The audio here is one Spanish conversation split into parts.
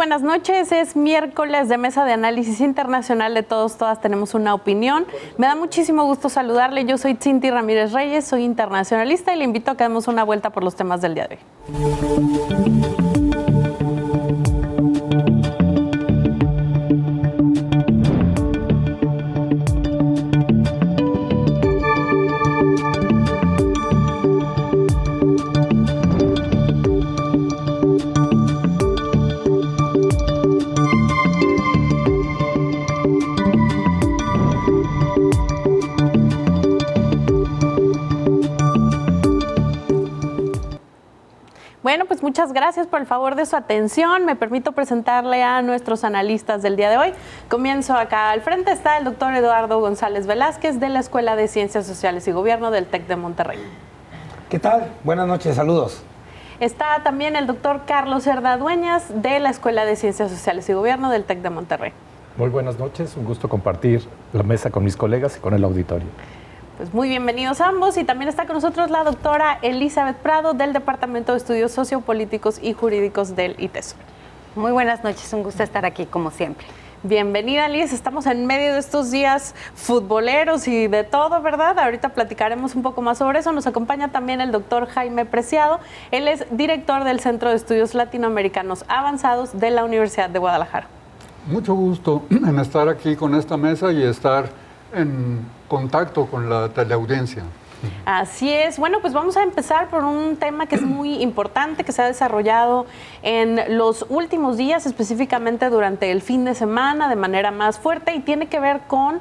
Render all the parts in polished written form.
buenas noches, es miércoles de Mesa de Análisis Internacional de Todos, Todas Tenemos una Opinión. Me da muchísimo gusto saludarle, yo soy Cinti Ramírez Reyes, soy internacionalista y le invito a que demos una vuelta por los temas del día de hoy. Bueno, pues muchas gracias por el favor de su atención. Me permito presentarle a nuestros analistas del día de hoy. Comienzo acá al frente, está el doctor Eduardo González Velázquez de la Escuela de Ciencias Sociales y Gobierno del TEC de Monterrey. ¿Qué tal? Buenas noches, saludos. Está también el doctor Carlos Cerda Dueñas de la Escuela de Ciencias Sociales y Gobierno del TEC de Monterrey. Muy buenas noches, un gusto compartir la mesa con mis colegas y con el auditorio. Pues muy bienvenidos ambos, y también está con nosotros la doctora Elizabeth Prado del Departamento de Estudios Sociopolíticos y Jurídicos del ITESO. Muy buenas noches, un gusto estar aquí como siempre. Bienvenida, Liz. Estamos en medio de estos días futboleros y de todo, ¿verdad? Ahorita platicaremos un poco más sobre eso. Nos acompaña también el doctor Jaime Preciado. Él es director del Centro de Estudios Latinoamericanos Avanzados de la Universidad de Guadalajara. Mucho gusto en estar aquí con esta mesa y estar en contacto con la teleaudiencia. Así es. Bueno, pues vamos a empezar por un tema que es muy importante, que se ha desarrollado en los últimos días, específicamente durante el fin de semana, de manera más fuerte, y tiene que ver con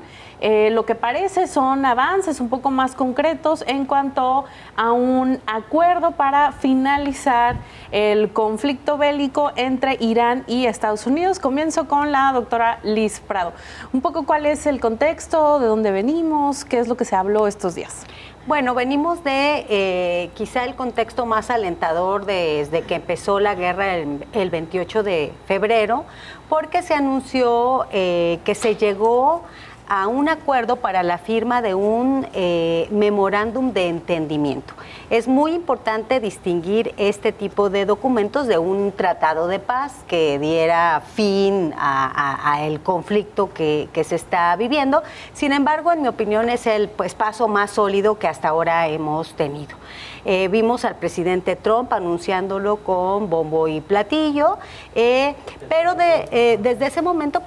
lo que parece son avances un poco más concretos en cuanto a un acuerdo para finalizar el conflicto bélico entre Irán y Estados Unidos. Comienzo con la doctora Liz Prado. Un poco cuál es el contexto, de dónde venimos, qué es lo que se habló estos días. Bueno, venimos de quizá el contexto más alentador desde que empezó la guerra el 28 de febrero, porque se anunció que se llegó a un acuerdo para la firma de un memorándum de entendimiento. Es muy importante distinguir este tipo de documentos de un tratado de paz que diera fin a el conflicto que se está viviendo. Sin embargo, en mi opinión, es el paso más sólido que hasta ahora hemos tenido. Vimos al presidente Trump anunciándolo con bombo y platillo, pero desde ese momento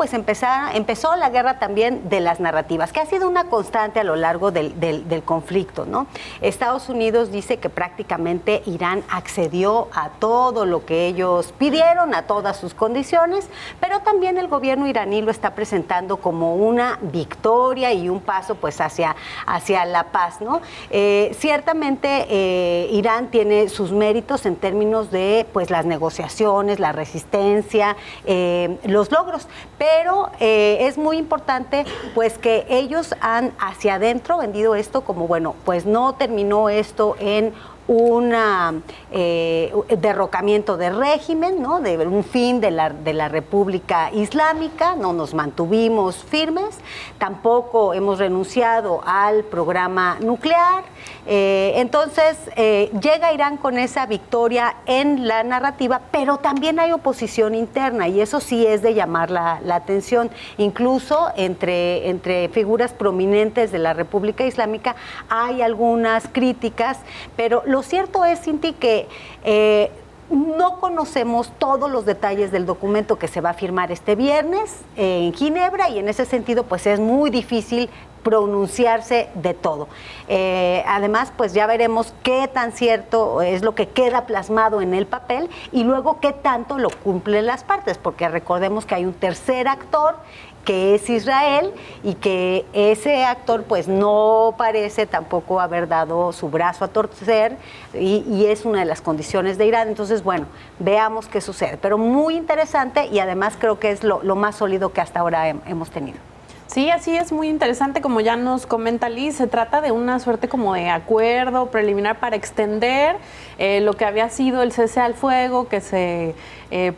empezó la guerra también de las narrativas, que ha sido una constante a lo largo del conflicto, ¿no? Estados Unidos dice que prácticamente Irán accedió a todo lo que ellos pidieron, a todas sus condiciones, pero también el gobierno iraní lo está presentando como una victoria y un paso hacia la paz, ¿no? Ciertamente Irán tiene sus méritos en términos de las negociaciones, la resistencia, los logros, pero es muy importante que ellos han hacia adentro vendido esto como no terminó esto en un derrocamiento de régimen, ¿no? De un fin de la República Islámica, no nos mantuvimos firmes, tampoco hemos renunciado al programa nuclear. Entonces llega Irán con esa victoria en la narrativa, pero también hay oposición interna y eso sí es de llamar la atención. Incluso entre figuras prominentes de la República Islámica hay algunas críticas, pero lo cierto es, Cinti, que no conocemos todos los detalles del documento que se va a firmar este viernes en Ginebra y en ese sentido es muy difícil pronunciarse de todo. Además, ya veremos qué tan cierto es lo que queda plasmado en el papel y luego qué tanto lo cumplen las partes, porque recordemos que hay un tercer actor que es Israel y que ese actor no parece tampoco haber dado su brazo a torcer y es una de las condiciones de Irán. Entonces, veamos qué sucede, pero muy interesante y además creo que es lo más sólido que hasta ahora hemos tenido. Sí, así es, muy interesante, como ya nos comenta Liz, se trata de una suerte como de acuerdo preliminar para extender lo que había sido el cese al fuego que se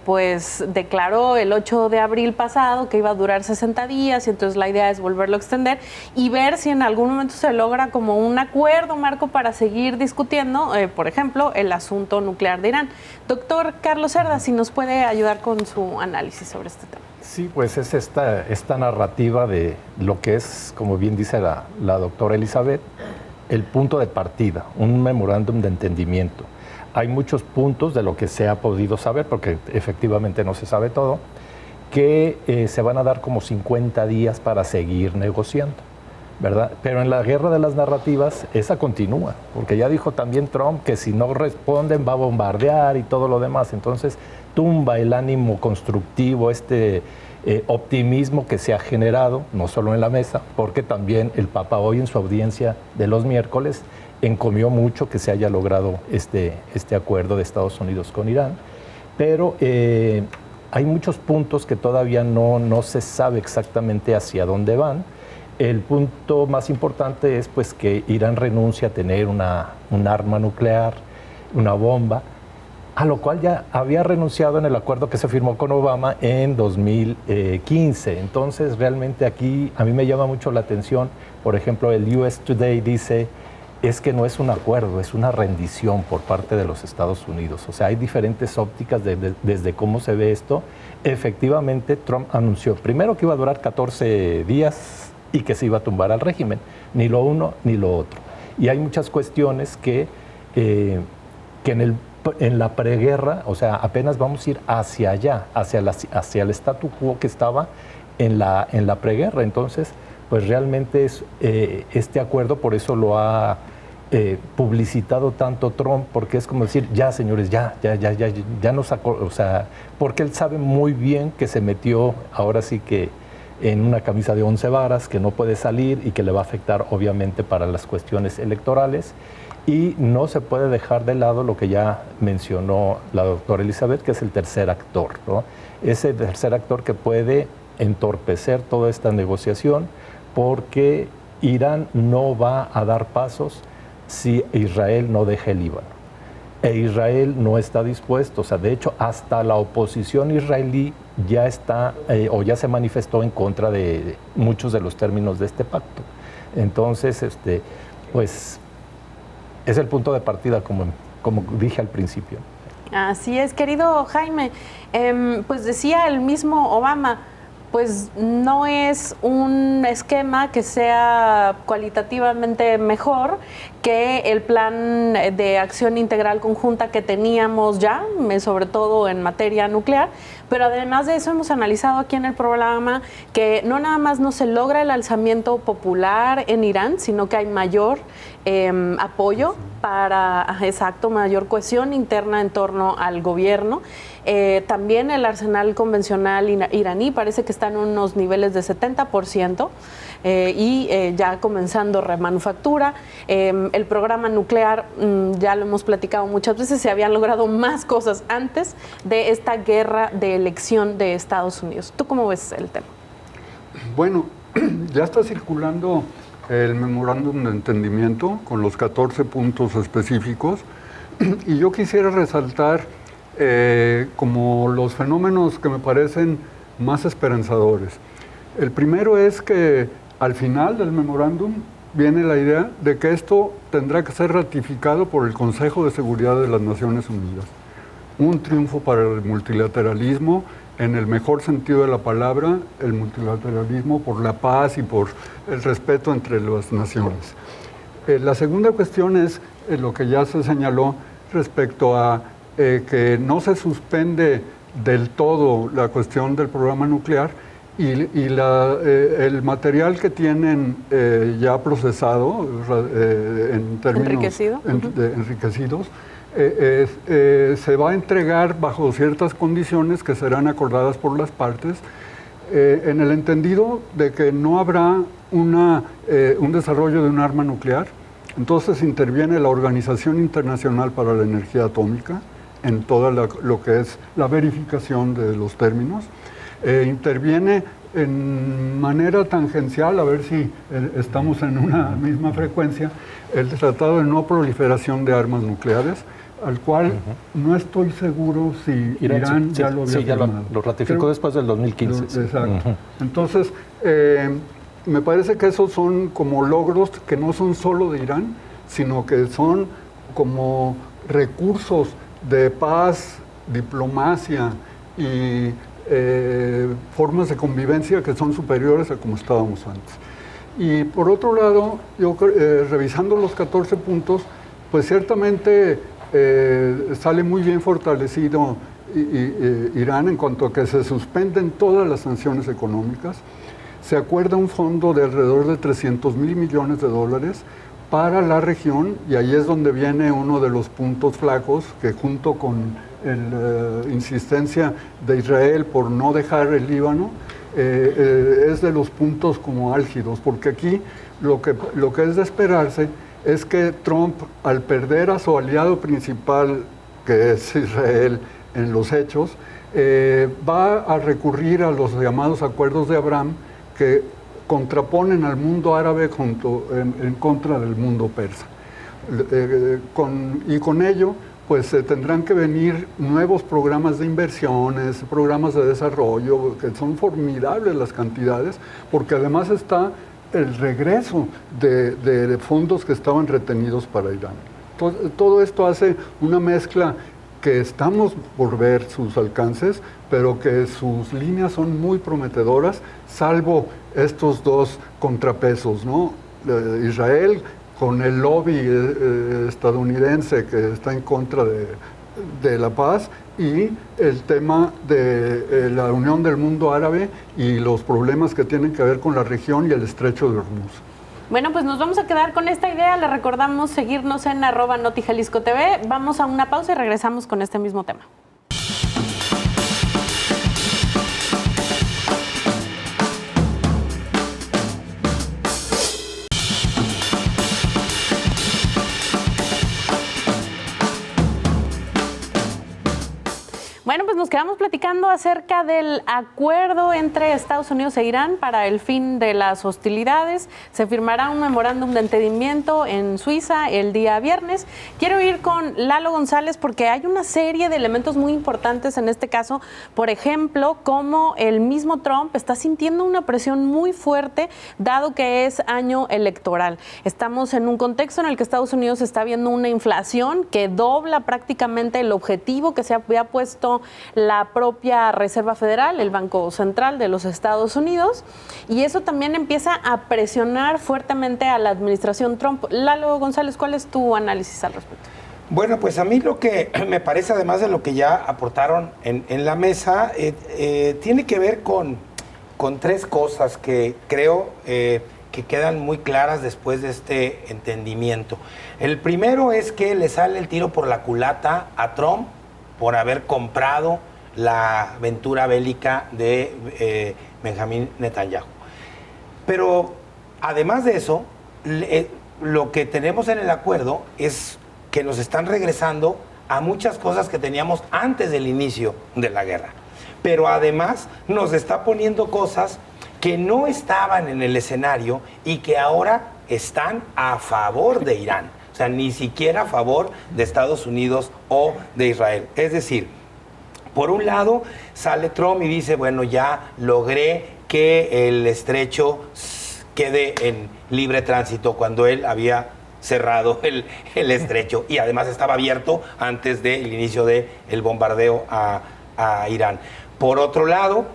pues declaró el 8 de abril pasado que iba a durar 60 días y entonces la idea es volverlo a extender y ver si en algún momento se logra como un acuerdo, Marco, para seguir discutiendo, por ejemplo, el asunto nuclear de Irán. Doctor Carlos Cerda, si nos puede ayudar con su análisis sobre este tema. Sí, pues es esta narrativa de lo que es, como bien dice la doctora Elizabeth, el punto de partida, un memorándum de entendimiento. Hay muchos puntos de lo que se ha podido saber, porque efectivamente no se sabe todo, que se van a dar como 50 días para seguir negociando, ¿verdad? Pero en la guerra de las narrativas, esa continúa, porque ya dijo también Trump que si no responden va a bombardear y todo lo demás. Entonces, tumba el ánimo constructivo, optimismo que se ha generado, no solo en la mesa, porque también el Papa hoy en su audiencia de los miércoles encomió mucho que se haya logrado este acuerdo de Estados Unidos con Irán, pero hay muchos puntos que todavía no se sabe exactamente hacia dónde van. El punto más importante es pues que Irán renuncia a tener un arma nuclear, una bomba, a lo cual ya había renunciado en el acuerdo que se firmó con Obama en 2015. Entonces, realmente aquí a mí me llama mucho la atención, por ejemplo, el US Today dice, es que no es un acuerdo, es una rendición por parte de los Estados Unidos. O sea, hay diferentes ópticas desde cómo se ve esto. Efectivamente, Trump anunció primero que iba a durar 14 días y que se iba a tumbar al régimen, ni lo uno ni lo otro. Y hay muchas cuestiones que en la preguerra, o sea, apenas vamos a ir hacia allá, hacia el statu quo que estaba en la preguerra. Entonces, pues realmente es este acuerdo, por eso lo ha publicitado tanto Trump, porque es como decir, ya señores, ya nos o sea, porque él sabe muy bien que se metió ahora sí que en una camisa de 11 varas, que no puede salir y que le va a afectar obviamente para las cuestiones electorales. Y no se puede dejar de lado lo que ya mencionó la doctora Elizabeth, que es el tercer actor, ¿no? Ese tercer actor que puede entorpecer toda esta negociación, porque Irán no va a dar pasos si Israel no deja el Líbano. E Israel no está dispuesto, o sea, de hecho, hasta la oposición israelí ya está, o ya se manifestó en contra de muchos de los términos de este pacto. Entonces, pues es el punto de partida, como dije al principio. Así es, querido Jaime. Pues decía el mismo Obama, pues no es un esquema que sea cualitativamente mejor que el plan de acción integral conjunta que teníamos ya, sobre todo en materia nuclear, pero además de eso hemos analizado aquí en el programa que no nada más no se logra el alzamiento popular en Irán, sino que hay mayor apoyo para, mayor cohesión interna en torno al gobierno. También el arsenal convencional iraní parece que está en unos niveles de 70%. Ya comenzando remanufactura. El programa nuclear, ya lo hemos platicado muchas veces, se habían logrado más cosas antes de esta guerra de elección de Estados Unidos. ¿Tú cómo ves el tema? Bueno, ya está circulando el memorándum de entendimiento con los 14 puntos específicos y yo quisiera resaltar como los fenómenos que me parecen más esperanzadores. El primero es que al final del memorándum viene la idea de que esto tendrá que ser ratificado por el Consejo de Seguridad de las Naciones Unidas. Un triunfo para el multilateralismo, en el mejor sentido de la palabra, el multilateralismo por la paz y por el respeto entre las naciones. La segunda cuestión es lo que ya se señaló respecto a que no se suspende del todo la cuestión del programa nuclear, y el material que tienen ya procesado en términos enriquecidos se va a entregar bajo ciertas condiciones que serán acordadas por las partes, en el entendido de que no habrá un desarrollo de un arma nuclear. Entonces interviene la Organización Internacional para la Energía Atómica en toda lo que es la verificación de los términos. interviene en manera tangencial, a ver si estamos en una misma frecuencia, el Tratado de No Proliferación de Armas Nucleares, al cual no estoy seguro si Irán ya lo había firmado. Lo ratificó después del 2015. Exacto. Entonces, me parece que esos son como logros que no son solo de Irán, sino que son como recursos de paz, diplomacia y formas de convivencia que son superiores a como estábamos antes. Y por otro lado, yo revisando los 14 puntos, pues ciertamente sale muy bien fortalecido Irán en cuanto a que se suspenden todas las sanciones económicas. Se acuerda un fondo de alrededor de $300 mil millones para la región, y ahí es donde viene uno de los puntos flacos, que junto con la insistencia de Israel por no dejar el Líbano, es de los puntos como álgidos, porque aquí lo que es de esperarse es que Trump, al perder a su aliado principal, que es Israel, en los hechos, va a recurrir a los llamados acuerdos de Abraham, que contraponen al mundo árabe en contra del mundo persa. Y con ello, pues tendrán que venir nuevos programas de inversiones, programas de desarrollo, que son formidables las cantidades, porque además está el regreso de fondos que estaban retenidos para Irán. Todo esto hace una mezcla que estamos por ver sus alcances, pero que sus líneas son muy prometedoras, salvo estos dos contrapesos, ¿no? Israel con el lobby estadounidense que está en contra de la paz, y el tema de la unión del mundo árabe y los problemas que tienen que ver con la región y el estrecho de Hormuz. Bueno, pues nos vamos a quedar con esta idea. Les recordamos seguirnos en @NotiJaliscoTV. Vamos a una pausa y regresamos con este mismo tema. Bueno, pues nos quedamos platicando acerca del acuerdo entre Estados Unidos e Irán para el fin de las hostilidades. Se firmará un memorándum de entendimiento en Suiza el día viernes. Quiero ir con Lalo González porque hay una serie de elementos muy importantes en este caso. Por ejemplo, cómo el mismo Trump está sintiendo una presión muy fuerte dado que es año electoral. Estamos en un contexto en el que Estados Unidos está viendo una inflación que dobla prácticamente el objetivo que se había puesto la propia Reserva Federal, el Banco Central de los Estados Unidos, y eso también empieza a presionar fuertemente a la administración Trump. Lalo González, ¿cuál es tu análisis al respecto? Bueno, pues a mí lo que me parece, además de lo que ya aportaron en la mesa, tiene que ver con tres cosas que creo que quedan muy claras después de este entendimiento. El primero es que le sale el tiro por la culata a Trump por haber comprado la aventura bélica de Benjamín Netanyahu. Pero además de eso, lo que tenemos en el acuerdo es que nos están regresando a muchas cosas que teníamos antes del inicio de la guerra. Pero además nos está poniendo cosas que no estaban en el escenario y que ahora están a favor de Irán. O sea, ni siquiera a favor de Estados Unidos o de Israel. Es decir, por un lado sale Trump y dice, bueno, ya logré que el estrecho quede en libre tránsito cuando él había cerrado el estrecho y además estaba abierto antes del inicio del bombardeo a Irán. Por otro lado,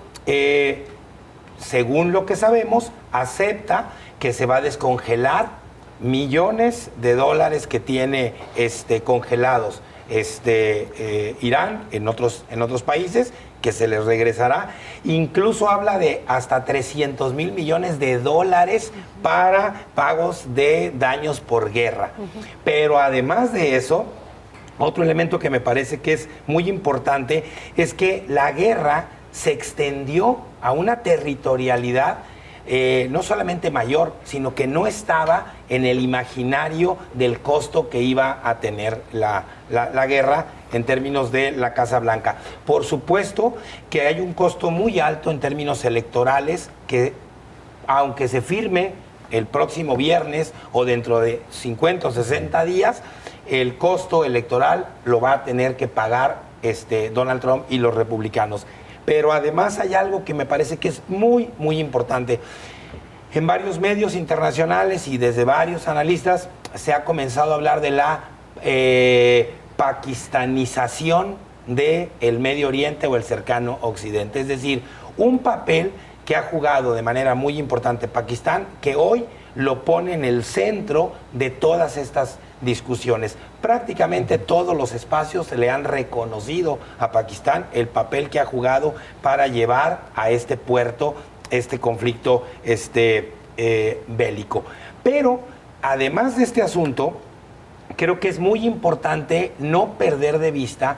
según lo que sabemos, acepta que se va a descongelar millones de dólares que tiene congelados Irán en otros países, que se les regresará. Incluso habla de hasta $300 mil millones para pagos de daños por guerra. Pero además de eso, otro elemento que me parece que es muy importante es que la guerra se extendió a una territorialidad no solamente mayor, sino que no estaba en el imaginario del costo que iba a tener la guerra en términos de la Casa Blanca. Por supuesto que hay un costo muy alto en términos electorales que, aunque se firme el próximo viernes o dentro de 50 o 60 días, el costo electoral lo va a tener que pagar Donald Trump y los republicanos. Pero además hay algo que me parece que es muy, muy importante. En varios medios internacionales y desde varios analistas se ha comenzado a hablar de la pakistanización del Medio Oriente o el cercano Occidente. Es decir, un papel que ha jugado de manera muy importante Pakistán, que hoy lo pone en el centro de todas estas discusiones. Prácticamente todos los espacios se le han reconocido a Pakistán el papel que ha jugado para llevar a este puerto este conflicto bélico. Pero además de este asunto, creo que es muy importante no perder de vista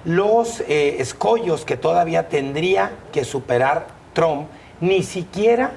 los escollos que todavía tendría que superar Trump, ni siquiera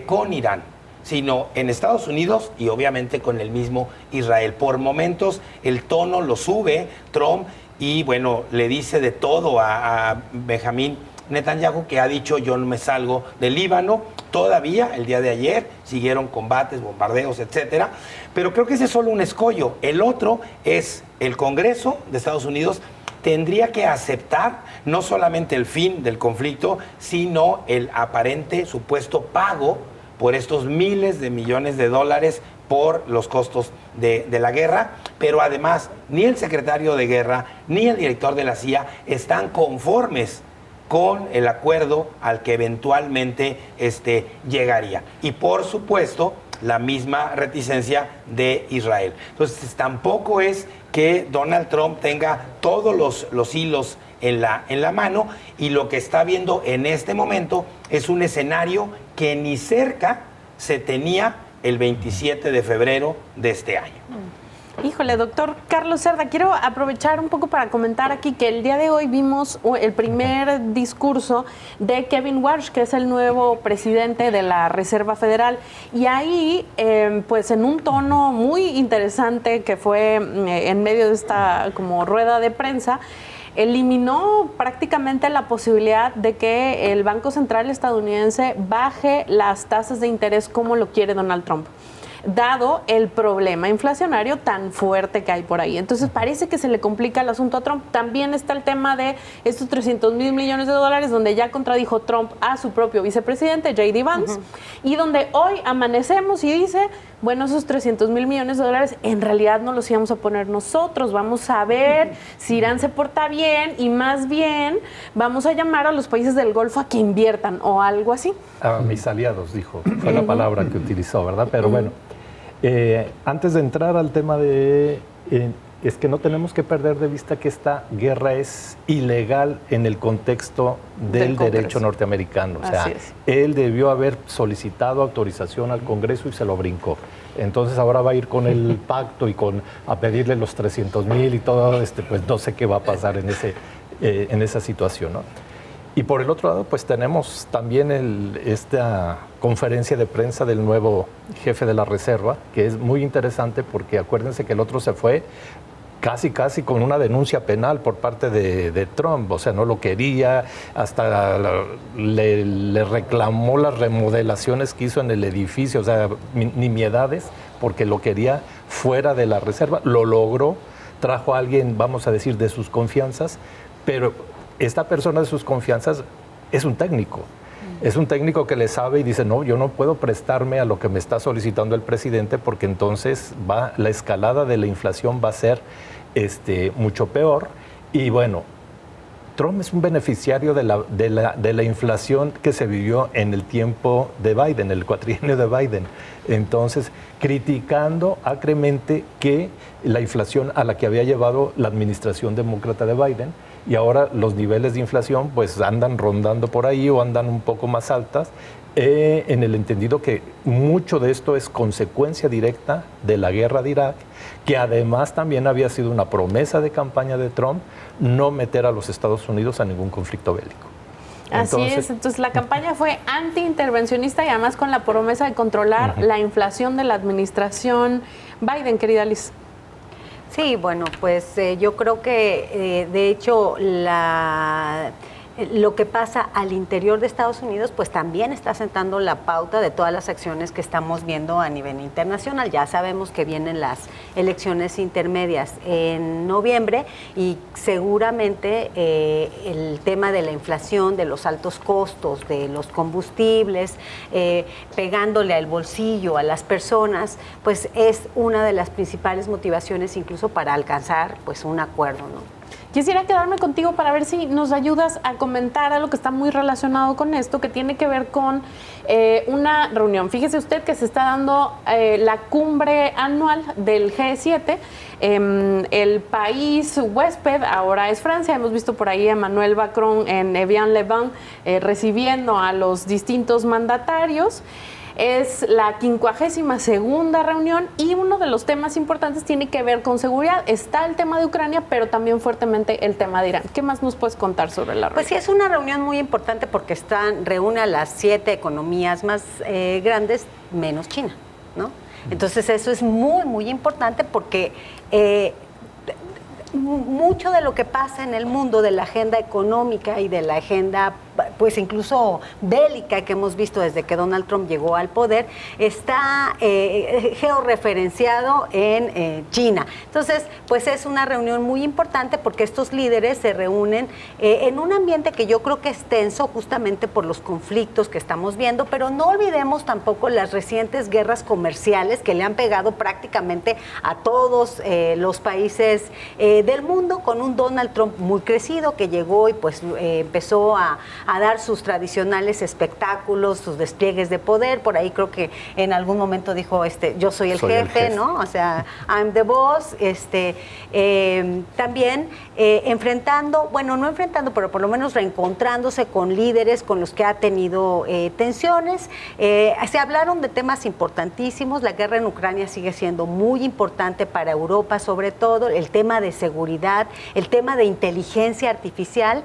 con Irán, sino en Estados Unidos y obviamente con el mismo Israel. Por momentos el tono lo sube Trump y bueno, le dice de todo a Benjamín Netanyahu, que ha dicho yo no me salgo del Líbano. Todavía el día de ayer siguieron combates, bombardeos, etcétera, pero creo que ese es solo un escollo. El otro es el Congreso de Estados Unidos tendría que aceptar no solamente el fin del conflicto, sino el aparente supuesto pago por estos miles de millones de dólares por los costos de la guerra, pero además ni el secretario de guerra ni el director de la CIA están conformes con el acuerdo al que eventualmente llegaría. Y por supuesto, la misma reticencia de Israel. Entonces, tampoco es que Donald Trump tenga todos los hilos en la mano, y lo que está viendo en este momento es un escenario que ni cerca se tenía el 27 de febrero de este año. Híjole, doctor Carlos Cerda, quiero aprovechar un poco para comentar aquí que el día de hoy vimos el primer discurso de Kevin Warsh, que es el nuevo presidente de la Reserva Federal, y ahí, pues en un tono muy interesante que fue en medio de esta como rueda de prensa, eliminó prácticamente la posibilidad de que el Banco Central estadounidense baje las tasas de interés como lo quiere Donald Trump, dado el problema inflacionario tan fuerte que hay por ahí. Entonces parece que se le complica el asunto a Trump. También está el tema de estos 300,000 millones de dólares, donde ya contradijo Trump a su propio vicepresidente, J.D. Vance, y donde hoy amanecemos y dice, bueno, esos 300,000 millones de dólares en realidad no los íbamos a poner nosotros, vamos a ver si Irán se porta bien y más bien vamos a llamar a los países del Golfo a que inviertan o algo así. A mis aliados, dijo, fue la palabra que utilizó, ¿verdad? Pero bueno, antes de entrar al tema es que no tenemos que perder de vista que esta guerra es ilegal en el contexto del derecho norteamericano. O sea, él debió haber solicitado autorización al Congreso y se lo brincó. Entonces ahora va a ir con el pacto y a pedirle los 300,000 y todo, pues no sé qué va a pasar en esa situación, ¿no? Y por el otro lado, pues tenemos también esta conferencia de prensa del nuevo jefe de la Reserva, que es muy interesante porque acuérdense que el otro se fue casi con una denuncia penal por parte de Trump, o sea, no lo quería, hasta le reclamó las remodelaciones que hizo en el edificio, o sea, nimiedades, porque lo quería fuera de la Reserva, lo logró, trajo a alguien, vamos a decir, de sus confianzas, pero esta persona de sus confianzas es un técnico. Es un técnico que le sabe y dice, no, yo no puedo prestarme a lo que me está solicitando el presidente porque entonces la escalada de la inflación va a ser mucho peor. Y bueno, Trump es un beneficiario de la inflación que se vivió en el tiempo de Biden, el cuatrienio de Biden. Entonces, criticando acremente que la inflación a la que había llevado la administración demócrata de Biden, y ahora los niveles de inflación pues andan rondando por ahí o andan un poco más altas, en el entendido que mucho de esto es consecuencia directa de la guerra de Irak, que además también había sido una promesa de campaña de Trump no meter a los Estados Unidos a ningún conflicto bélico. Entonces la campaña fue antiintervencionista y además con la promesa de controlar la inflación de la administración Biden, querida Liz. Sí, bueno, pues yo creo que de hecho lo que pasa al interior de Estados Unidos, pues también está sentando la pauta de todas las acciones que estamos viendo a nivel internacional. Ya sabemos que vienen las elecciones intermedias en noviembre y seguramente el tema de la inflación, de los altos costos, de los combustibles, pegándole al bolsillo a las personas, pues es una de las principales motivaciones incluso para alcanzar pues un acuerdo, ¿no? Quisiera quedarme contigo para ver si nos ayudas a comentar algo que está muy relacionado con esto, que tiene que ver con una reunión. Fíjese usted que se está dando la cumbre anual del G7. El país huésped ahora es Francia. Hemos visto por ahí a Emmanuel Macron en Evian-le-Bain recibiendo a los distintos mandatarios. Es la 52ª reunión y uno de los temas importantes tiene que ver con seguridad. Está el tema de Ucrania, pero también fuertemente el tema de Irán. ¿Qué más nos puedes contar sobre la reunión? Pues sí, es una reunión muy importante porque reúne a las 7 economías más grandes, menos China, ¿no? Entonces eso es muy, muy importante porque mucho de lo que pasa en el mundo de la agenda económica y de la agenda pues incluso bélica que hemos visto desde que Donald Trump llegó al poder, está georreferenciado en China. Entonces, pues es una reunión muy importante porque estos líderes se reúnen en un ambiente que yo creo que es tenso justamente por los conflictos que estamos viendo, pero no olvidemos tampoco las recientes guerras comerciales que le han pegado prácticamente a todos los países del mundo, con un Donald Trump muy crecido que llegó y pues empezó a dar sus tradicionales espectáculos, sus despliegues de poder. Por ahí creo que en algún momento dijo, yo soy el jefe, ¿no? O sea, I'm the boss. También enfrentando, bueno, no enfrentando, pero por lo menos reencontrándose con líderes con los que ha tenido tensiones. Se hablaron de temas importantísimos. La guerra en Ucrania sigue siendo muy importante para Europa, sobre todo el tema de seguridad, el tema de inteligencia artificial.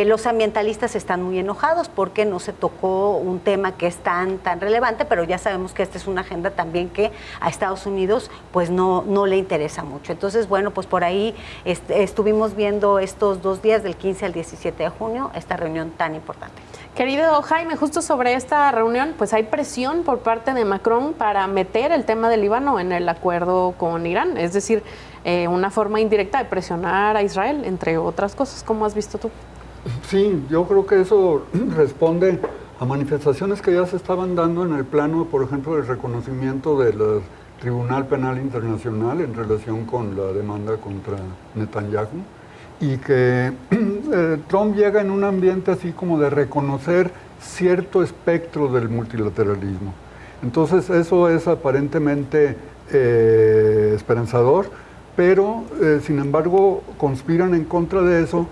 Los ambientalistas están muy enojados porque no se tocó un tema que es tan relevante, pero ya sabemos que esta es una agenda también que a Estados Unidos pues no le interesa mucho. Entonces, bueno, pues por ahí estuvimos viendo estos 2 días, del 15 al 17 de junio, esta reunión tan importante. Querido Jaime, justo sobre esta reunión, pues hay presión por parte de Macron para meter el tema del Líbano en el acuerdo con Irán, es decir, una forma indirecta de presionar a Israel, entre otras cosas. ¿Cómo has visto tú? Sí, yo creo que eso responde a manifestaciones que ya se estaban dando en el plano, por ejemplo, del reconocimiento del Tribunal Penal Internacional en relación con la demanda contra Netanyahu, y que Trump llega en un ambiente así como de reconocer cierto espectro del multilateralismo. Entonces eso es aparentemente esperanzador, pero sin embargo conspiran en contra de eso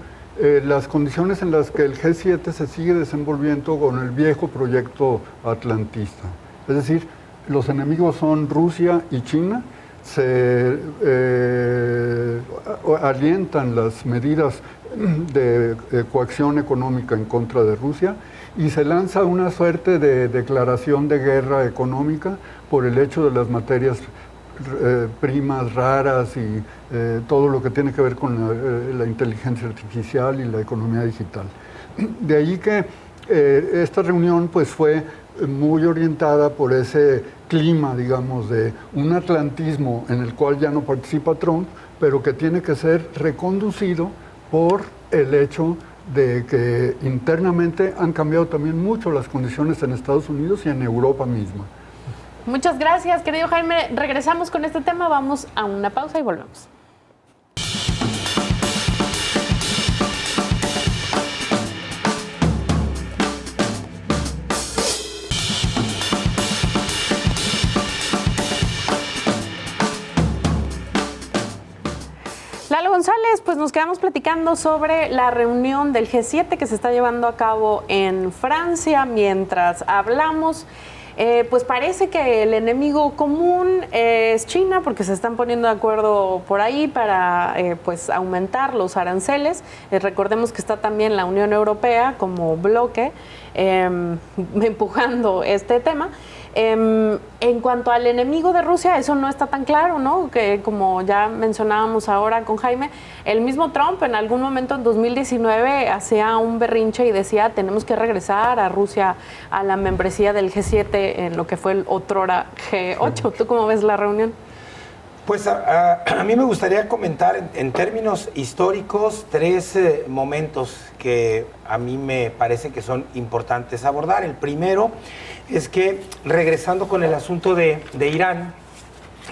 las condiciones en las que el G7 se sigue desenvolviendo con el viejo proyecto atlantista. Es decir, los enemigos son Rusia y China, se alientan las medidas de coacción económica en contra de Rusia y se lanza una suerte de declaración de guerra económica por el hecho de las materias primas raras y todo lo que tiene que ver con la inteligencia artificial y la economía digital. De ahí que esta reunión pues fue muy orientada por ese clima, digamos, de un atlantismo en el cual ya no participa Trump, pero que tiene que ser reconducido por el hecho de que internamente han cambiado también mucho las condiciones en Estados Unidos y en Europa misma. Muchas gracias, querido Jaime. Regresamos con este tema, vamos a una pausa y volvemos. Lalo González, pues nos quedamos platicando sobre la reunión del G7 que se está llevando a cabo en Francia. Mientras hablamos, pues parece que el enemigo común es China, porque se están poniendo de acuerdo por ahí para pues aumentar los aranceles. Recordemos que está también la Unión Europea como bloque empujando este tema. En cuanto al enemigo de Rusia, eso no está tan claro, ¿no? Que como ya mencionábamos ahora con Jaime, el mismo Trump en algún momento en 2019 hacía un berrinche y decía tenemos que regresar a Rusia a la membresía del G7 en lo que fue el otrora G8. ¿Tú cómo ves la reunión? Pues a mí me gustaría comentar en términos históricos 3 momentos que a mí me parece que son importantes abordar. El primero es que, regresando con el asunto de Irán,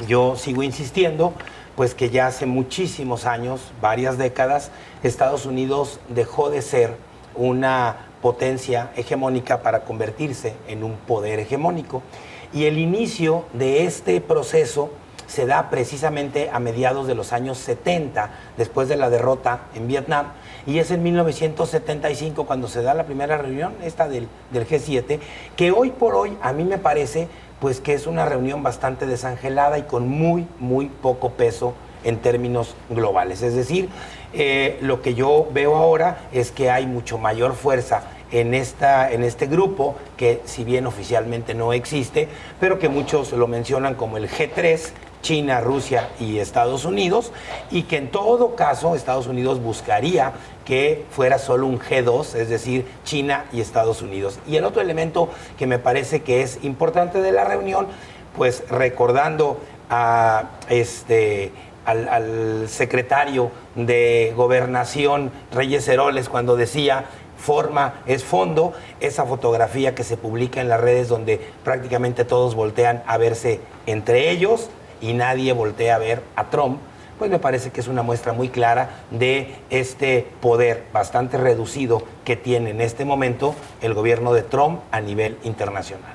yo sigo insistiendo, pues que ya hace muchísimos años, varias décadas, Estados Unidos dejó de ser una potencia hegemónica para convertirse en un poder hegemónico. Y el inicio de este proceso se da precisamente a mediados de los años 70, después de la derrota en Vietnam, y es en 1975 cuando se da la primera reunión, esta del G7, que hoy por hoy a mí me parece pues que es una reunión bastante desangelada y con muy poco peso en términos globales. Es decir, lo que yo veo ahora es que hay mucho mayor fuerza en este grupo, que si bien oficialmente no existe, pero que muchos lo mencionan como el G3, China, Rusia y Estados Unidos, y que en todo caso Estados Unidos buscaría que fuera solo un G2, es decir, China y Estados Unidos. Y el otro elemento que me parece que es importante de la reunión, pues recordando al secretario de Gobernación, Reyes Heroles, cuando decía forma es fondo, esa fotografía que se publica en las redes donde prácticamente todos voltean a verse entre ellos y nadie voltea a ver a Trump, pues me parece que es una muestra muy clara de este poder bastante reducido que tiene en este momento el gobierno de Trump a nivel internacional.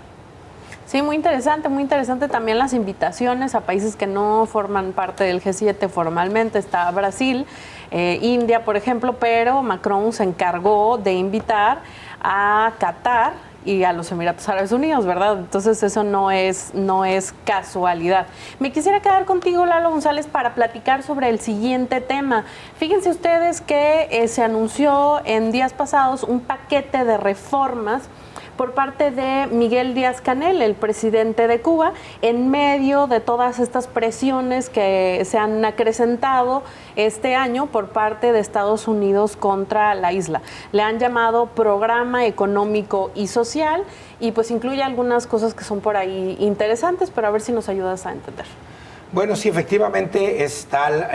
Sí, muy interesante también las invitaciones a países que no forman parte del G7 formalmente. Está Brasil, India, por ejemplo, pero Macron se encargó de invitar a Qatar y a los Emiratos Árabes Unidos, ¿verdad? Entonces eso no es casualidad. Me quisiera quedar contigo, Lalo González, para platicar sobre el siguiente tema. Fíjense ustedes que se anunció en días pasados un paquete de reformas por parte de Miguel Díaz-Canel, el presidente de Cuba, en medio de todas estas presiones que se han acrecentado este año por parte de Estados Unidos contra la isla. Le han llamado Programa Económico y Social y pues incluye algunas cosas que son por ahí interesantes, pero a ver si nos ayudas a entender. Bueno, sí, efectivamente es tal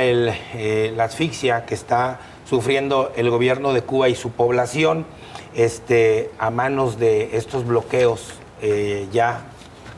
la asfixia que está sufriendo el gobierno de Cuba y su población a manos de estos bloqueos ya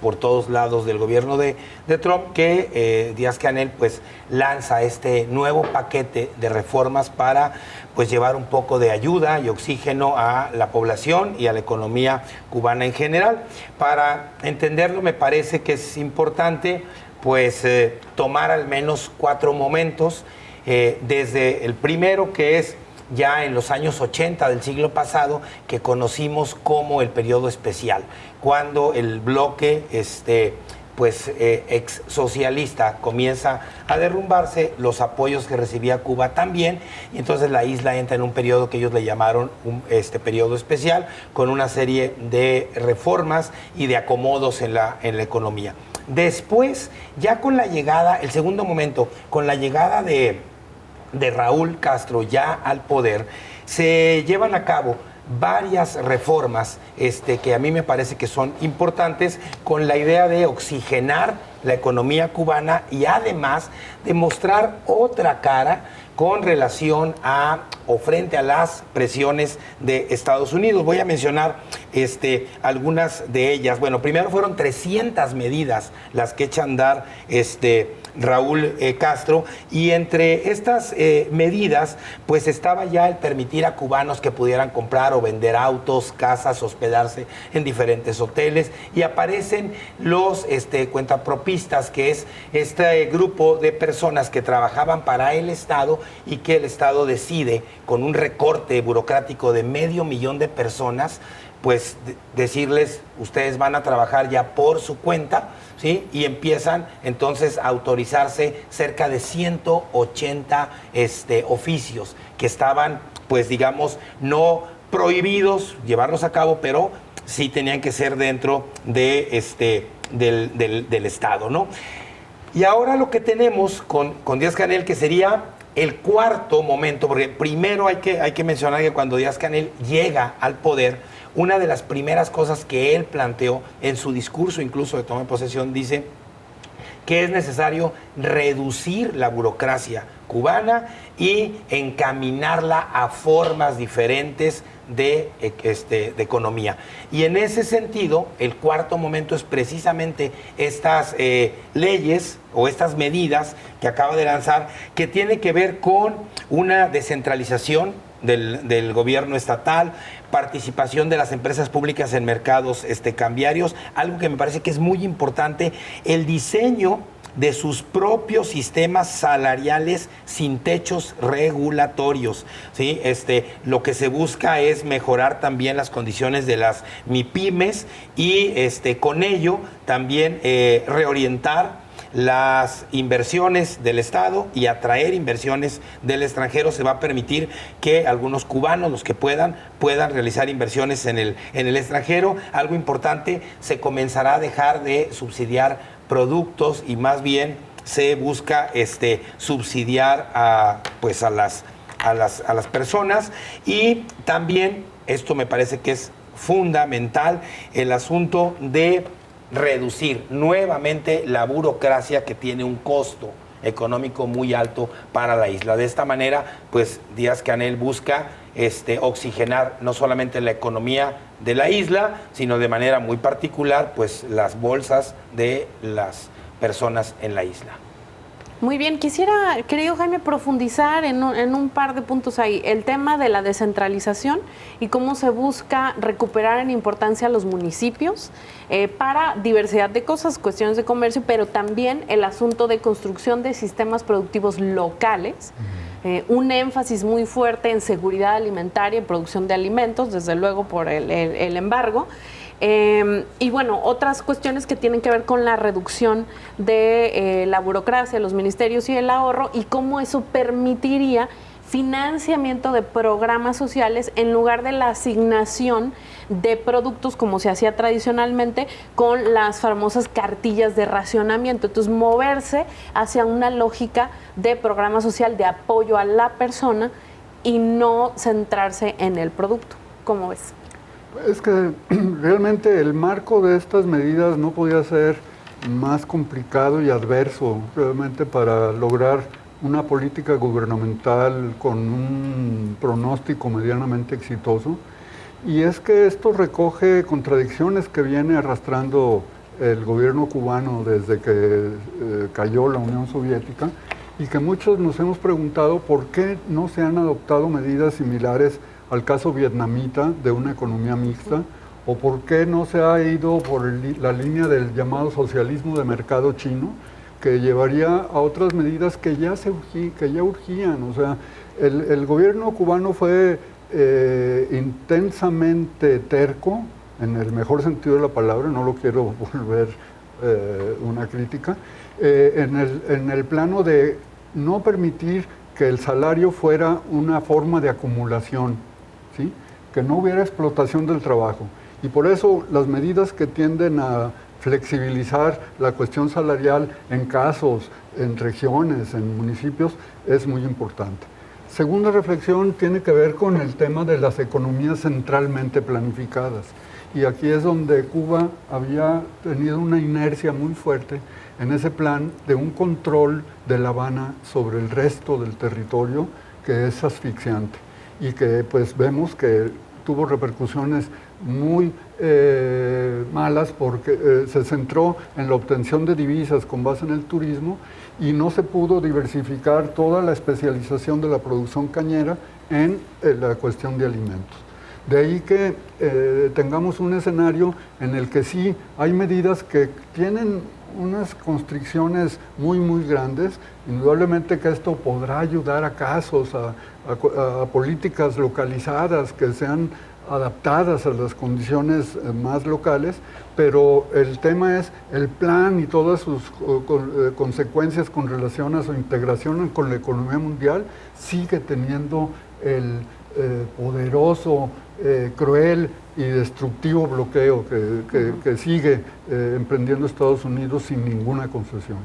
por todos lados del gobierno de Trump, que Díaz-Canel pues lanza este nuevo paquete de reformas para pues llevar un poco de ayuda y oxígeno a la población y a la economía cubana en general. Para entenderlo me parece que es importante pues tomar al menos 4 momentos, desde el primero, que es ya en los años 80 del siglo pasado, que conocimos como el periodo especial, cuando el bloque ex socialista comienza a derrumbarse, los apoyos que recibía Cuba también, y entonces la isla entra en un periodo que ellos le llamaron periodo especial, con una serie de reformas y de acomodos en la economía. Después, ya con la llegada, el segundo momento, con la llegada de Raúl Castro ya al poder, se llevan a cabo varias reformas que a mí me parece que son importantes, con la idea de oxigenar la economía cubana y además de mostrar otra cara con relación a o frente a las presiones de Estados Unidos. Voy a mencionar algunas de ellas. Bueno, primero fueron 300 medidas las que echa a andar Raúl Castro, y entre estas medidas pues estaba ya el permitir a cubanos que pudieran comprar o vender autos, casas, hospedarse en diferentes hoteles, y aparecen los cuentapropistas, que es este grupo de personas que trabajaban para el Estado y que el Estado decide, con un recorte burocrático de 500,000 de personas, pues decirles, ustedes van a trabajar ya por su cuenta, ¿sí? Y empiezan entonces a autorizarse cerca de 180 oficios que estaban, pues digamos, no prohibidos llevarlos a cabo, pero sí tenían que ser dentro de del Estado, ¿no? Y ahora lo que tenemos con Díaz-Canel, que sería el cuarto momento, porque primero hay que mencionar que cuando Díaz-Canel llega al poder, una de las primeras cosas que él planteó en su discurso, incluso de toma de posesión, dice que es necesario reducir la burocracia cubana y encaminarla a formas diferentes de economía. Y en ese sentido, el cuarto momento es precisamente estas leyes o estas medidas que acaba de lanzar, que tiene que ver con una descentralización del gobierno estatal, participación de las empresas públicas en mercados cambiarios, algo que me parece que es muy importante, el diseño de sus propios sistemas salariales sin techos regulatorios, ¿sí? Lo que se busca es mejorar también las condiciones de las MIPYMES y con ello también reorientar las inversiones del Estado y atraer inversiones del extranjero. Se va a permitir que algunos cubanos, los que puedan realizar inversiones en el extranjero. Algo importante, se comenzará a dejar de subsidiar productos y más bien se busca subsidiar a las personas. Y también, esto me parece que es fundamental, el asunto de reducir nuevamente la burocracia, que tiene un costo económico muy alto para la isla. De esta manera, pues Díaz-Canel busca oxigenar no solamente la economía de la isla, sino de manera muy particular, pues las bolsas de las personas en la isla. Muy bien, quisiera, querido Jaime, profundizar en un par de puntos ahí. El tema de la descentralización y cómo se busca recuperar en importancia a los municipios para diversidad de cosas, cuestiones de comercio, pero también el asunto de construcción de sistemas productivos locales. Un énfasis muy fuerte en seguridad alimentaria y producción de alimentos, desde luego por el embargo. Y bueno, otras cuestiones que tienen que ver con la reducción de la burocracia, los ministerios y el ahorro, y cómo eso permitiría financiamiento de programas sociales en lugar de la asignación de productos como se hacía tradicionalmente con las famosas cartillas de racionamiento. Entonces, moverse hacia una lógica de programa social de apoyo a la persona y no centrarse en el producto. ¿Cómo ves? Es que realmente el marco de estas medidas no podía ser más complicado y adverso realmente para lograr una política gubernamental con un pronóstico medianamente exitoso. Y es que esto recoge contradicciones que viene arrastrando el gobierno cubano desde que cayó la Unión Soviética, y que muchos nos hemos preguntado por qué no se han adoptado medidas similares al caso vietnamita de una economía mixta, o por qué no se ha ido por la línea del llamado socialismo de mercado chino, que llevaría a otras medidas que ya urgían. O sea, el gobierno cubano fue intensamente terco, en el mejor sentido de la palabra, no lo quiero volver una crítica, en el plano de no permitir que el salario fuera una forma de acumulación, ¿sí? Que no hubiera explotación del trabajo. Y por eso las medidas que tienden a flexibilizar la cuestión salarial en casos, en regiones, en municipios, es muy importante. Segunda reflexión tiene que ver con el tema de las economías centralmente planificadas. Y aquí es donde Cuba había tenido una inercia muy fuerte en ese plan de un control de La Habana sobre el resto del territorio, que es asfixiante y que pues vemos que tuvo repercusiones muy malas, porque se centró en la obtención de divisas con base en el turismo y no se pudo diversificar toda la especialización de la producción cañera en la cuestión de alimentos. De ahí que tengamos un escenario en el que sí hay medidas que tienen unas constricciones muy, muy grandes. Indudablemente que esto podrá ayudar a casos, a políticas localizadas que sean adaptadas a las condiciones más locales, pero el tema es el plan y todas sus consecuencias con relación a su integración con la economía mundial. Sigue teniendo el poderoso, cruel y destructivo bloqueo que sigue emprendiendo Estados Unidos sin ninguna concesión.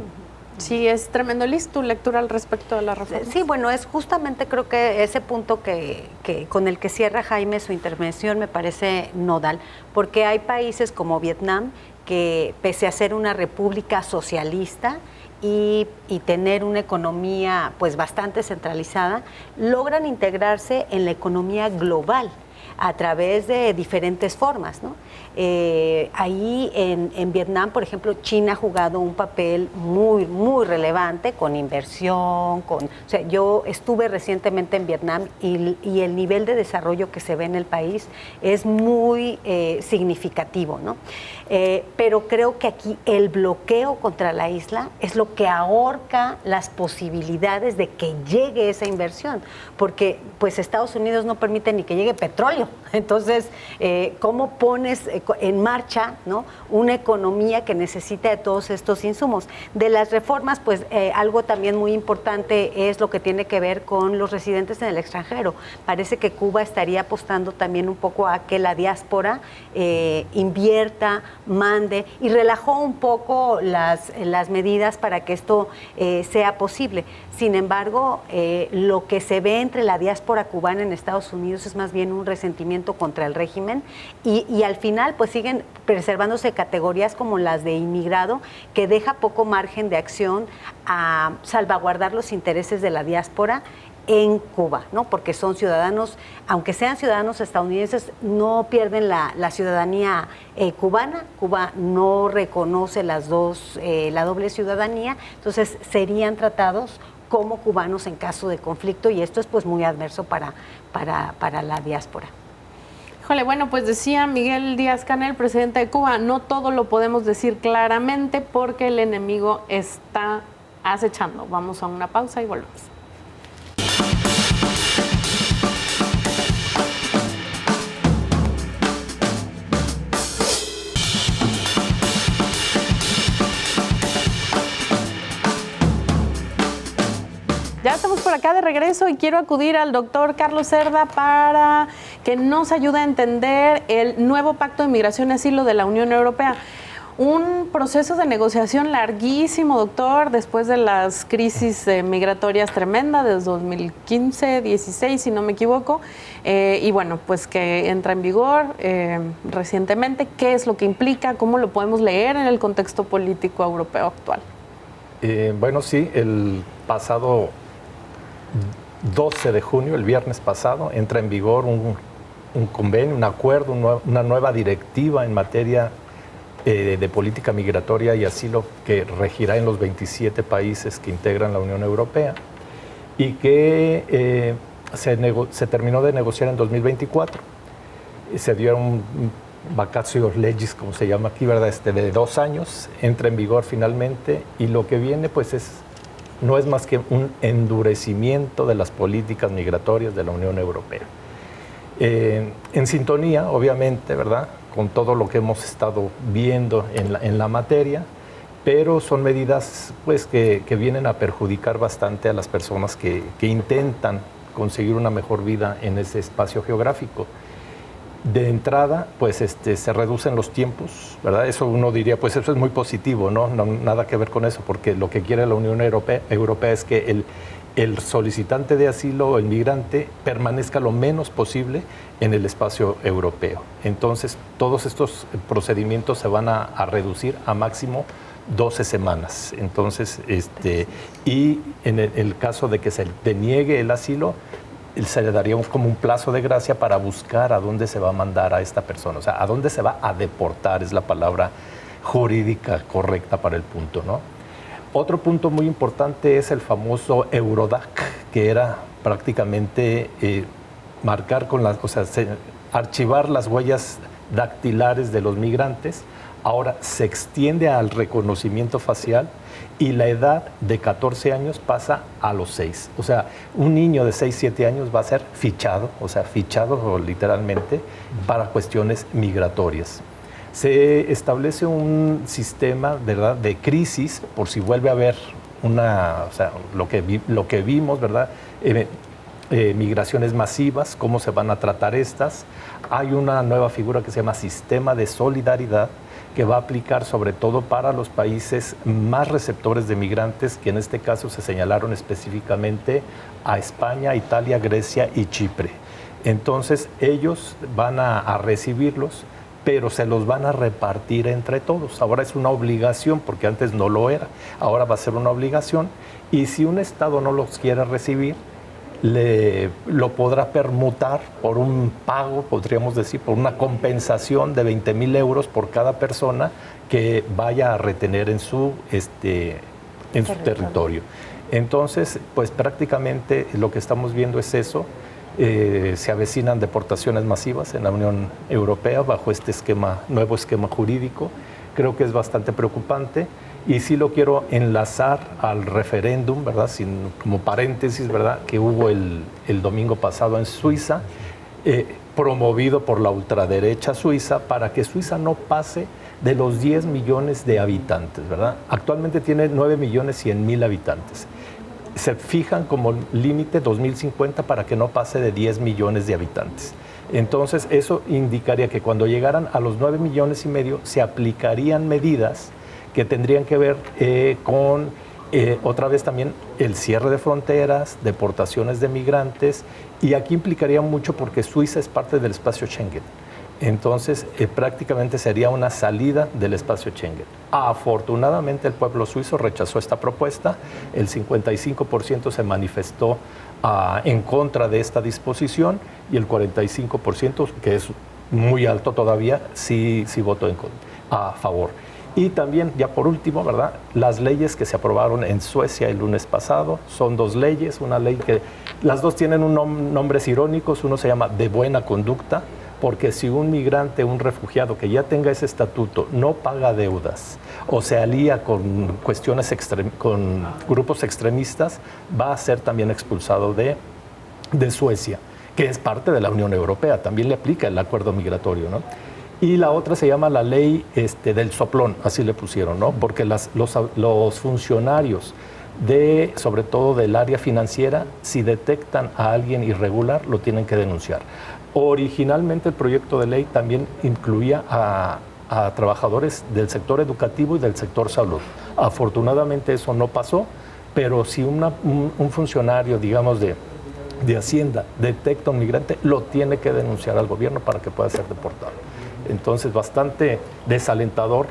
Sí, es tremendo. Liz, ¿tu lectura al respecto de la reforma? Sí, bueno, es justamente creo que ese punto que con el que cierra Jaime su intervención me parece nodal, porque hay países como Vietnam que pese a ser una república socialista y tener una economía pues bastante centralizada, logran integrarse en la economía global a través de diferentes formas, ¿no? Ahí en Vietnam, por ejemplo, China ha jugado un papel muy, muy relevante con inversión, o sea, yo estuve recientemente en Vietnam y el nivel de desarrollo que se ve en el país es muy significativo, ¿no? Pero creo que aquí el bloqueo contra la isla es lo que ahorca las posibilidades de que llegue esa inversión, porque pues Estados Unidos no permite ni que llegue petróleo. Entonces, ¿cómo pones en marcha, ¿no?, una economía que necesita de todos estos insumos? De las reformas, pues algo también muy importante es lo que tiene que ver con los residentes en el extranjero. Parece que Cuba estaría apostando también un poco a que la diáspora invierta, mande, y relajó un poco las medidas para que esto sea posible. Sin embargo, lo que se ve entre la diáspora cubana en Estados Unidos es más bien un resentimiento contra el régimen y al final pues siguen preservándose categorías como las de inmigrado, que deja poco margen de acción a salvaguardar los intereses de la diáspora en Cuba, ¿no? Porque son ciudadanos, aunque sean ciudadanos estadounidenses, no pierden la ciudadanía cubana. Cuba no reconoce la doble ciudadanía, entonces serían tratados como cubanos en caso de conflicto, y esto es pues muy adverso para la diáspora. Híjole, bueno, pues decía Miguel Díaz-Canel, presidente de Cuba, no todo lo podemos decir claramente porque el enemigo está acechando. Vamos a una pausa y volvemos. Ya estamos por acá de regreso y quiero acudir al doctor Carlos Cerda para que nos ayude a entender el nuevo Pacto de Migración y Asilo de la Unión Europea. Un proceso de negociación larguísimo, doctor, después de las crisis migratorias tremendas desde 2015, 16, si no me equivoco, y bueno, pues que entra en vigor recientemente. ¿Qué es lo que implica? ¿Cómo lo podemos leer en el contexto político europeo actual? Bueno, sí, el pasado 12 de junio, el viernes pasado, entra en vigor un convenio, un acuerdo, una nueva directiva en materia de política migratoria y asilo que regirá en los 27 países que integran la Unión Europea y que se terminó de negociar en 2024. Se dio un vacatio legis, como se llama aquí, ¿verdad? De 2 años, entra en vigor finalmente y lo que viene pues no es más que un endurecimiento de las políticas migratorias de la Unión Europea. En sintonía, obviamente, ¿verdad?, con todo lo que hemos estado viendo en la materia, pero son medidas pues, que vienen a perjudicar bastante a las personas que intentan conseguir una mejor vida en ese espacio geográfico. De entrada, pues se reducen los tiempos, ¿verdad? Eso uno diría, pues eso es muy positivo, ¿no? Nada que ver con eso, porque lo que quiere la Unión Europea es que el solicitante de asilo o el migrante permanezca lo menos posible en el espacio europeo. Entonces, todos estos procedimientos se van a reducir a máximo 12 semanas. Entonces, y en el caso de que se deniegue el asilo, se le daría como un plazo de gracia para buscar a dónde se va a mandar a esta persona, o sea, a dónde se va a deportar, es la palabra jurídica correcta para el punto, ¿no? Otro punto muy importante es el famoso Eurodac, que era prácticamente marcar archivar las huellas dactilares de los migrantes. Ahora se extiende al reconocimiento facial y la edad de 14 años pasa a los 6. O sea, un niño de 6, 7 años va a ser fichado literalmente para cuestiones migratorias. Se establece un sistema, ¿verdad?, de crisis por si vuelve a haber lo que vimos, ¿verdad?, migraciones masivas, cómo se van a tratar estas. Hay una nueva figura que se llama Sistema de Solidaridad, que va a aplicar sobre todo para los países más receptores de migrantes, que en este caso se señalaron específicamente a España, Italia, Grecia y Chipre. Entonces ellos van a recibirlos, pero se los van a repartir entre todos. Ahora es una obligación, porque antes no lo era. Ahora va a ser una obligación, y si un Estado no los quiere recibir, lo podrá permutar por un pago, podríamos decir, por una compensación de 20,000 euros por cada persona que vaya a retener en su territorio. Entonces, pues prácticamente lo que estamos viendo es eso. Se avecinan deportaciones masivas en la Unión Europea bajo este nuevo esquema jurídico. Creo que es bastante preocupante. Y sí lo quiero enlazar al referéndum, ¿verdad? Como paréntesis, ¿verdad? Que hubo el domingo pasado en Suiza, promovido por la ultraderecha suiza, para que Suiza no pase de los 10 millones de habitantes, ¿verdad? Actualmente tiene 9,100,000 habitantes. Se fijan como límite 2050 para que no pase de 10 millones de habitantes. Entonces, eso indicaría que cuando llegaran a los 9,5 millones se aplicarían medidas que tendrían que ver con, otra vez también, el cierre de fronteras, deportaciones de migrantes, y aquí implicaría mucho porque Suiza es parte del espacio Schengen. Entonces, prácticamente sería una salida del espacio Schengen. Afortunadamente, el pueblo suizo rechazó esta propuesta, el 55% se manifestó en contra de esta disposición, y el 45%, que es muy alto todavía, sí votó a favor. Y también, ya por último, ¿verdad? Las leyes que se aprobaron en Suecia el lunes pasado son 2 leyes. Una ley que las dos tienen nombres irónicos. Uno se llama de buena conducta, porque si un migrante, un refugiado que ya tenga ese estatuto no paga deudas o se alía con con grupos extremistas, va a ser también expulsado de Suecia, que es parte de la Unión Europea. También le aplica el acuerdo migratorio, ¿no? Y la otra se llama la ley del soplón, así le pusieron, ¿no? Porque los funcionarios, sobre todo del área financiera, si detectan a alguien irregular, lo tienen que denunciar. Originalmente el proyecto de ley también incluía a trabajadores del sector educativo y del sector salud. Afortunadamente eso no pasó, pero si un funcionario, digamos, de Hacienda detecta a un migrante, lo tiene que denunciar al gobierno para que pueda ser deportado. Entonces, bastante desalentador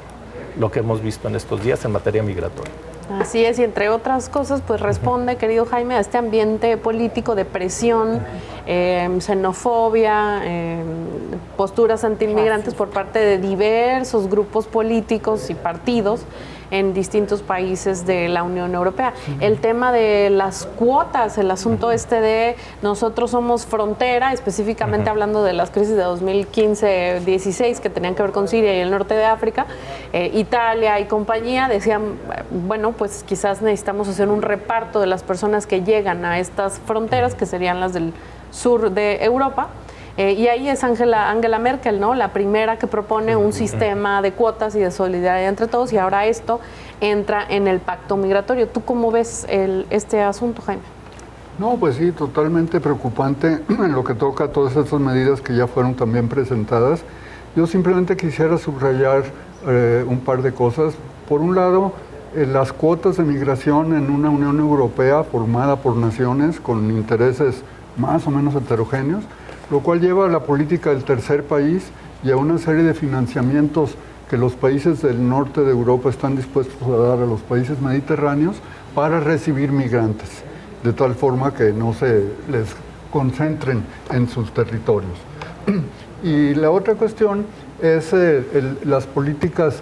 lo que hemos visto en estos días en materia migratoria. Así es, y entre otras cosas, pues responde, querido Jaime, a este ambiente político de presión, xenofobia, posturas antiinmigrantes por parte de diversos grupos políticos y partidos en distintos países de la Unión Europea. El tema de las cuotas, el asunto de nosotros somos frontera, específicamente hablando de las crisis de 2015-16 que tenían que ver con Siria y el norte de África, Italia y compañía decían, bueno, pues quizás necesitamos hacer un reparto de las personas que llegan a estas fronteras, que serían las del sur de Europa. Y ahí es Angela Merkel, ¿no? La primera que propone un sistema de cuotas y de solidaridad entre todos, y ahora esto entra en el pacto migratorio. ¿Tú cómo ves este asunto, Jaime? No, pues sí, totalmente preocupante en lo que toca a todas estas medidas que ya fueron también presentadas. Yo simplemente quisiera subrayar un par de cosas. Por un lado, las cuotas de migración en una Unión Europea formada por naciones con intereses más o menos heterogéneos, lo cual lleva a la política del tercer país y a una serie de financiamientos que los países del norte de Europa están dispuestos a dar a los países mediterráneos para recibir migrantes, de tal forma que no se les concentren en sus territorios. Y la otra cuestión es las políticas,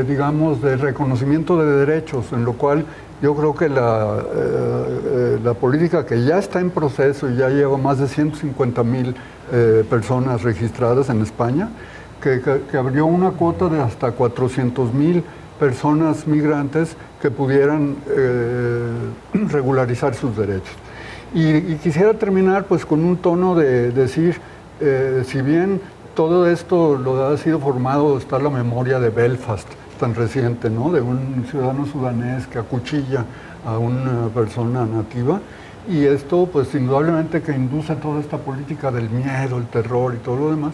digamos, de reconocimiento de derechos, en lo cual yo creo que la política que ya está en proceso y ya lleva más de 150,000 personas registradas en España, que abrió una cuota de hasta 400,000 personas migrantes que pudieran regularizar sus derechos. Y quisiera terminar pues con un tono de decir, si bien todo esto lo ha sido formado, está la memoria de Belfast, tan reciente, ¿no? De un ciudadano sudanés que acuchilla a una persona nativa. y esto pues indudablemente que induce toda esta política del miedo, el terror y todo lo demás,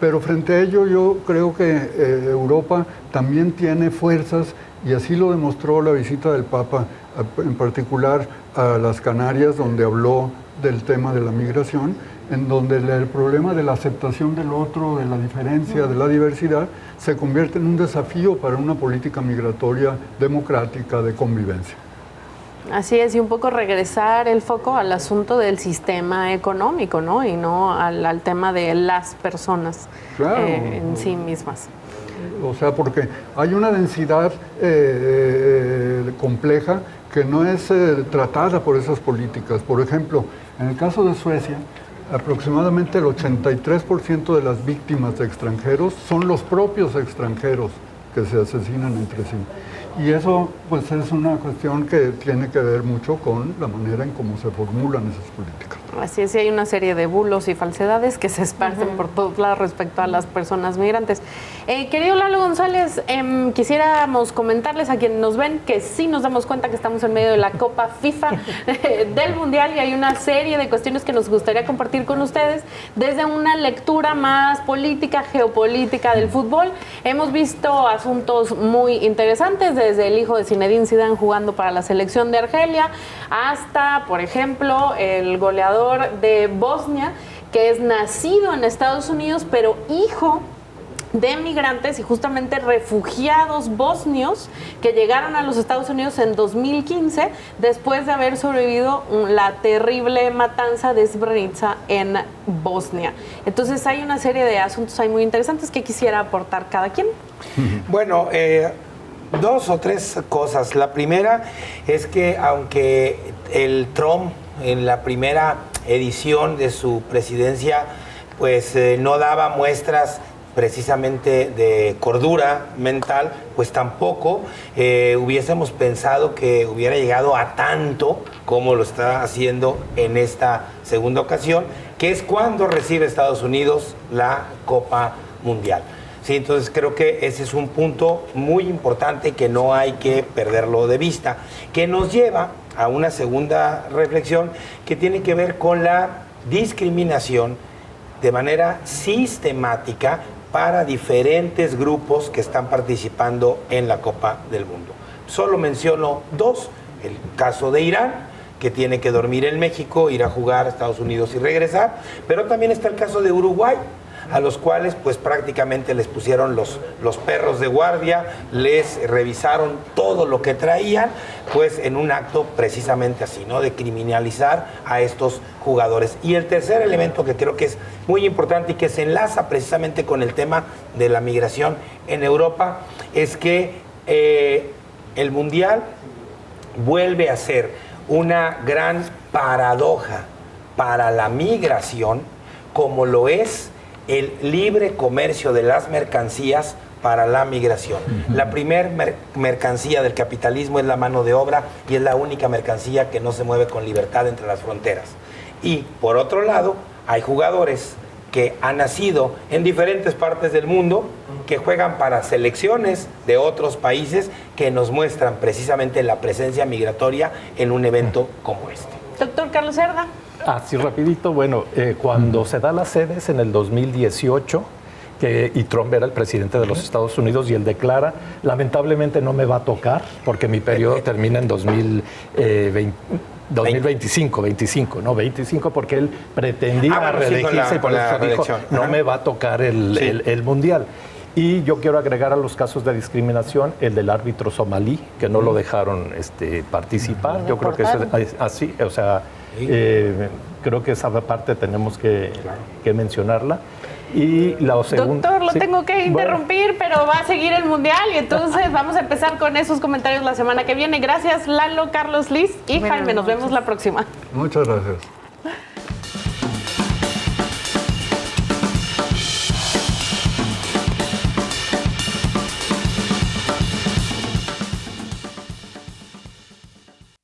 pero frente a ello yo creo que Europa también tiene fuerzas y así lo demostró la visita del Papa, en particular a las Canarias, donde habló del tema de la migración, en donde el problema de la aceptación del otro, de la diferencia, de la diversidad, se convierte en un desafío para una política migratoria democrática de convivencia. Así es, y un poco regresar el foco al asunto del sistema económico, ¿no? Y no al tema de las personas en sí mismas. O sea, porque hay una densidad compleja que no es tratada por esas políticas. Por ejemplo, en el caso de Suecia, aproximadamente el 83% de las víctimas de extranjeros son los propios extranjeros que se asesinan entre sí. Y eso pues es una cuestión que tiene que ver mucho con la manera en cómo se formulan esas políticas. Así es, y hay una serie de bulos y falsedades que se esparcen por todos lados respecto a las personas migrantes. Querido Lalo González, quisiéramos comentarles a quienes nos ven que sí nos damos cuenta que estamos en medio de la Copa FIFA del Mundial y hay una serie de cuestiones que nos gustaría compartir con ustedes desde una lectura más política, geopolítica del fútbol. Hemos visto asuntos muy interesantes, desde el hijo de Zinedine Zidane jugando para la selección de Argelia hasta, por ejemplo, el goleador de Bosnia, que es nacido en Estados Unidos, pero hijo de migrantes y justamente refugiados bosnios que llegaron a los Estados Unidos en 2015 después de haber sobrevivido la terrible matanza de Srebrenica en Bosnia. Entonces hay una serie de asuntos ahí muy interesantes que quisiera aportar cada quien. Bueno, dos o tres cosas. La primera es que aunque el Trump en la primera edición de su presidencia pues no daba muestras precisamente de cordura mental, pues tampoco hubiésemos pensado que hubiera llegado a tanto como lo está haciendo en esta segunda ocasión, que es cuando recibe Estados Unidos la Copa Mundial. Sí, entonces creo que ese es un punto muy importante que no hay que perderlo de vista, que nos lleva a una segunda reflexión que tiene que ver con la discriminación de manera sistemática para diferentes grupos que están participando en la Copa del Mundo. Solo menciono dos: el caso de Irán, que tiene que dormir en México, ir a jugar a Estados Unidos y regresar, pero también está el caso de Uruguay, a los cuales pues prácticamente les pusieron los perros de guardia, les revisaron todo lo que traían, pues en un acto precisamente así, ¿no? De criminalizar a estos jugadores. Y el tercer elemento que creo que es muy importante y que se enlaza precisamente con el tema de la migración en Europa es que el Mundial vuelve a ser una gran paradoja para la migración, como lo es el libre comercio de las mercancías para la migración. La primer mercancía del capitalismo es la mano de obra y es la única mercancía que no se mueve con libertad entre las fronteras. Y por otro lado, hay jugadores que han nacido en diferentes partes del mundo, que juegan para selecciones de otros países que nos muestran precisamente la presencia migratoria en un evento como este. Doctor Carlos Cerda. Así rapidito, bueno, cuando se da las sedes en el 2018, y Trump era el presidente de los Estados Unidos y él declara, lamentablemente no me va a tocar porque mi periodo termina en 2025, porque él pretendía reelegirse y por eso dijo, no me va a tocar el Mundial. Y yo quiero agregar a los casos de discriminación el del árbitro somalí, que no lo dejaron participar. Yo creo que es así, o sea, creo que esa parte tenemos que mencionarla. Y la segunda, doctor, lo tengo que interrumpir, pero va a seguir el Mundial y entonces vamos a empezar con esos comentarios la semana que viene. Gracias, Lalo, Carlos, Liz y Jaime. Nos vemos la próxima. Muchas gracias.